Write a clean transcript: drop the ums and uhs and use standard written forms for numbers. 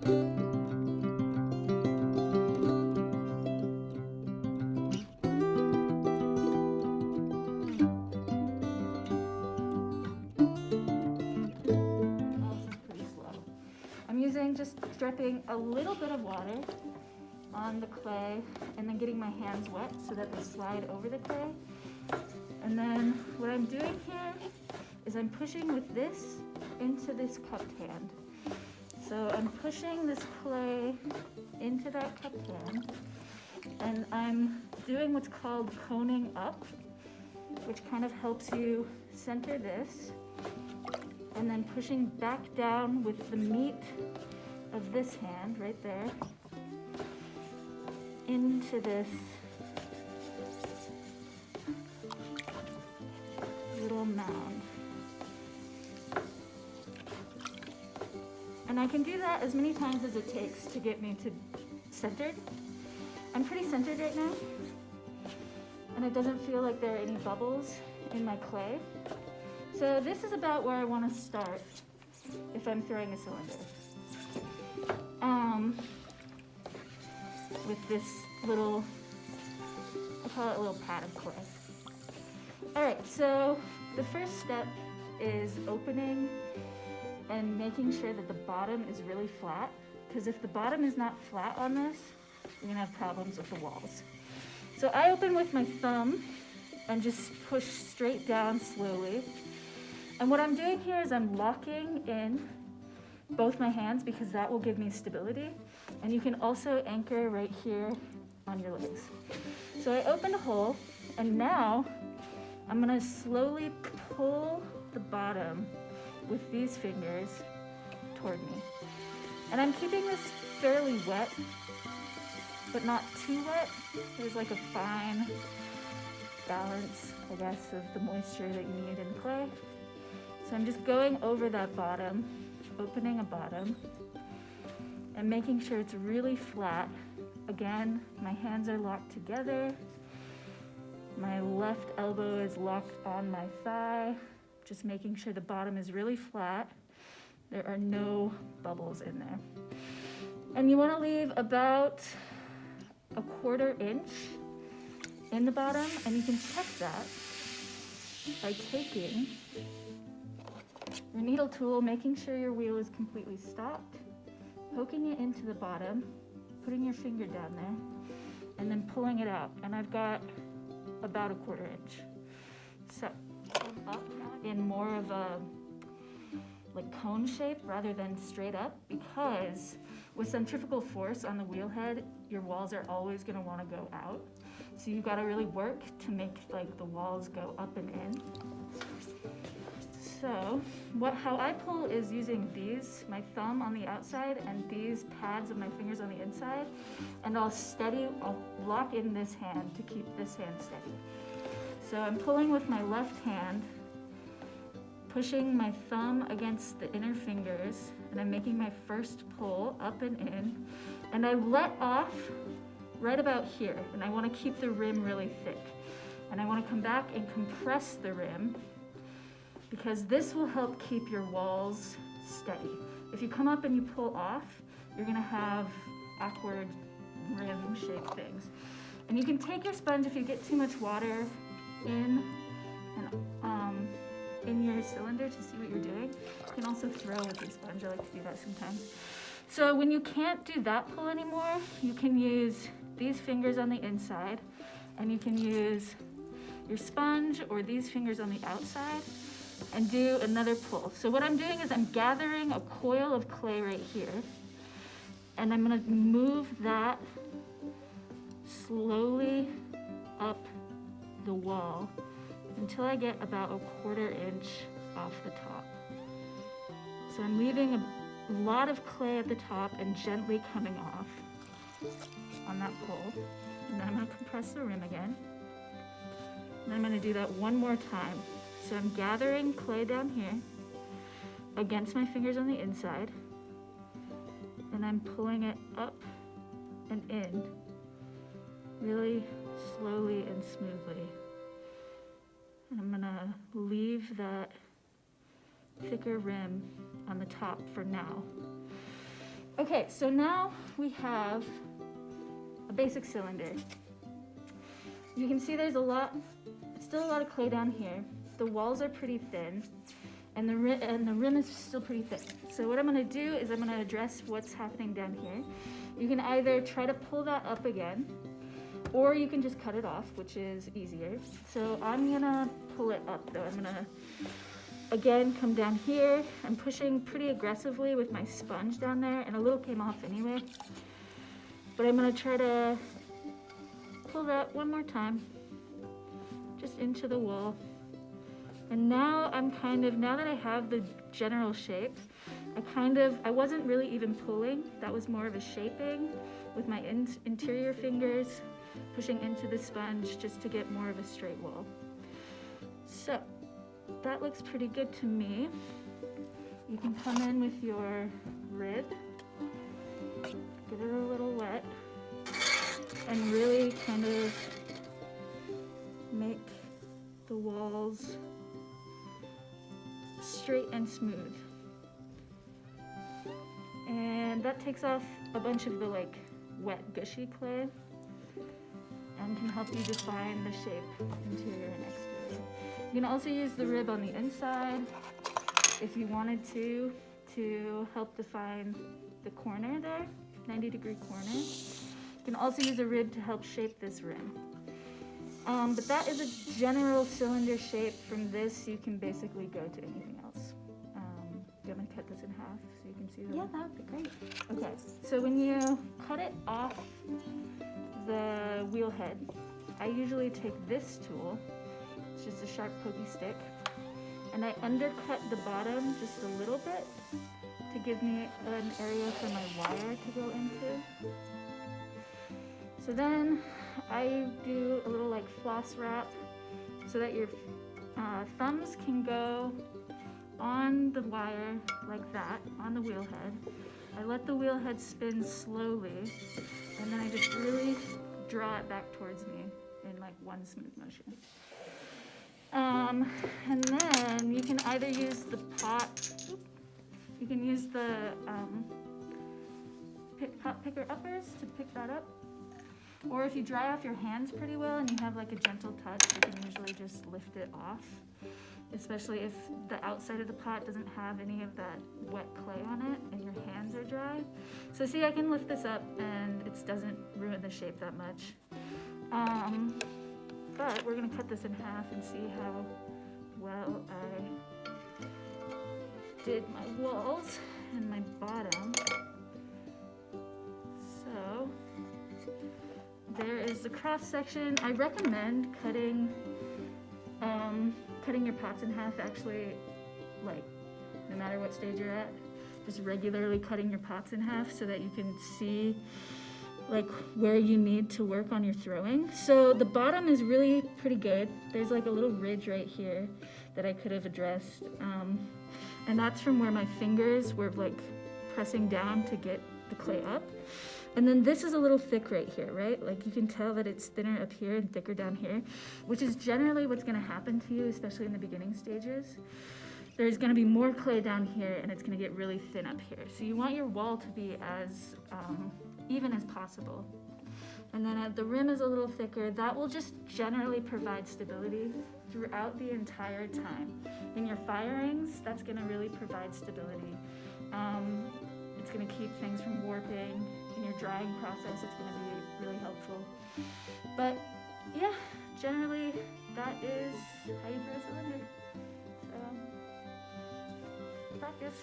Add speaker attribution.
Speaker 1: Pretty slow. I'm using just dripping a little bit of water on the clay and then getting my hands wet so that they slide over the clay. And then what I'm doing here is I'm pushing with this into this cupped hand. So I'm pushing this clay into that cupped hand, and I'm doing what's called coning up, which kind of helps you center this, and then pushing back down with the meat of this hand right there into this little mound. And I can do that as many times as it takes to get me to centered. I'm pretty centered right now, and it doesn't feel like there are any bubbles in my clay. So this is about where I want to start if I'm throwing a cylinder. With this little, I call it a little pad of clay. All right, so the first step is opening and making sure that the bottom is really flat, because if the bottom is not flat on this, you're gonna have problems with the walls. So I open with my thumb and just push straight down slowly. And what I'm doing here is I'm locking in both my hands because that will give me stability. And you can also anchor right here on your legs. So I opened a hole, and now I'm gonna slowly pull the bottom with these fingers toward me. And I'm keeping this fairly wet, but not too wet. There's like a fine balance, I guess, of the moisture that you need in clay. So I'm just going over that bottom, opening a bottom, and making sure it's really flat. Again, my hands are locked together. My left elbow is locked on my thigh, just making sure the bottom is really flat. There are no bubbles in there. And you want to leave about a 1/4 inch in the bottom, and you can check that by taking your needle tool, making sure your wheel is completely stopped, poking it into the bottom, putting your finger down there, and then pulling it out. And I've got about a 1/4 inch. So up in more of a like cone shape rather than straight up, because with centrifugal force on the wheel head, your walls are always going to want to go out. So you've got to really work to make like the walls go up and in. So how I pull is using these, my thumb on the outside and these pads of my fingers on the inside, and I'll lock in this hand to keep this hand steady. So I'm pulling with my left hand, pushing my thumb against the inner fingers, and I'm making my first pull up and in, and I let off right about here, and I want to keep the rim really thick, and I want to come back and compress the rim, because this will help keep your walls steady. If you come up and you pull off, you're gonna have awkward rim-shaped things. And you can take your sponge if you get too much water in your cylinder to see what you're doing. You can also throw with your sponge. I like to do that sometimes. So when you can't do that pull anymore, you can use these fingers on the inside, and you can use your sponge or these fingers on the outside and do another pull. So what I'm doing is I'm gathering a coil of clay right here, and I'm gonna move that slowly up the wall until I get about a 1/4 inch off the top. So I'm leaving a lot of clay at the top and gently coming off on that pull. And then I'm gonna compress the rim again. And I'm gonna do that one more time. So I'm gathering clay down here against my fingers on the inside, and I'm pulling it up and in really slowly and smoothly. And I'm gonna leave that thicker rim on the top for now. Okay, so now we have a basic cylinder. You can see there's still a lot of clay down here. The walls are pretty thin, and the rim is still pretty thick. So what I'm gonna do is I'm gonna address what's happening down here. You can either try to pull that up again, or you can just cut it off, which is easier. So I'm gonna pull it up though. I'm gonna, again, come down here. I'm pushing pretty aggressively with my sponge down there, and a little came off anyway. But I'm gonna try to pull that one more time, just into the wall. And now now that I have the general shape, I wasn't really even pulling. That was more of a shaping with my interior fingers, pushing into the sponge just to get more of a straight wall. So that looks pretty good to me. You can come in with your rib, get it a little wet, and really kind of make the walls straight and smooth. And that takes off a bunch of the like wet gushy clay and can help you define the shape, interior and exterior. You can also use the rib on the inside if you wanted to help define the corner there, 90-degree corner. You can also use a rib to help shape this rim. But that is a general cylinder shape. From this, you can basically go to anything else. Do you want me to cut this in half so you can see the...
Speaker 2: Yeah, that would be great.
Speaker 1: Okay, so when you cut it off the wheel head, I usually take this tool. It's just a sharp pokey stick. And I undercut the bottom just a little bit to give me an area for my wire to go into. So then I do a little like floss wrap so that your thumbs can go on the wire like that, on the wheel head. I let the wheel head spin slowly, and then I just really draw it back towards me in like one smooth motion. And then you can either use the pot, you can use the pot picker uppers to pick that up. Or if you dry off your hands pretty well and you have like a gentle touch, you can usually just lift it off, especially if the outside of the pot doesn't have any of that wet clay on it and your hands are dry. So see, I can lift this up and it doesn't ruin the shape that much. But we're gonna cut this in half and see how well I did my walls and my bottom. So there is the cross section. I recommend cutting your pots in half, actually, like no matter what stage you're at, just regularly cutting your pots in half so that you can see like where you need to work on your throwing. So the bottom is really pretty good. There's like a little ridge right here that I could have addressed. And that's from where my fingers were like pressing down to get the clay up. And then this is a little thick right here, right? Like you can tell that it's thinner up here and thicker down here, which is generally what's gonna happen to you, especially in the beginning stages. There's gonna be more clay down here and it's gonna get really thin up here. So you want your wall to be as even as possible. And then the rim is a little thicker. That will just generally provide stability throughout the entire time. In your firings, that's gonna really provide stability. It's gonna keep things from warping. In your drying process, it's gonna be really helpful. But yeah, generally that is how you throw a cylinder. So practice.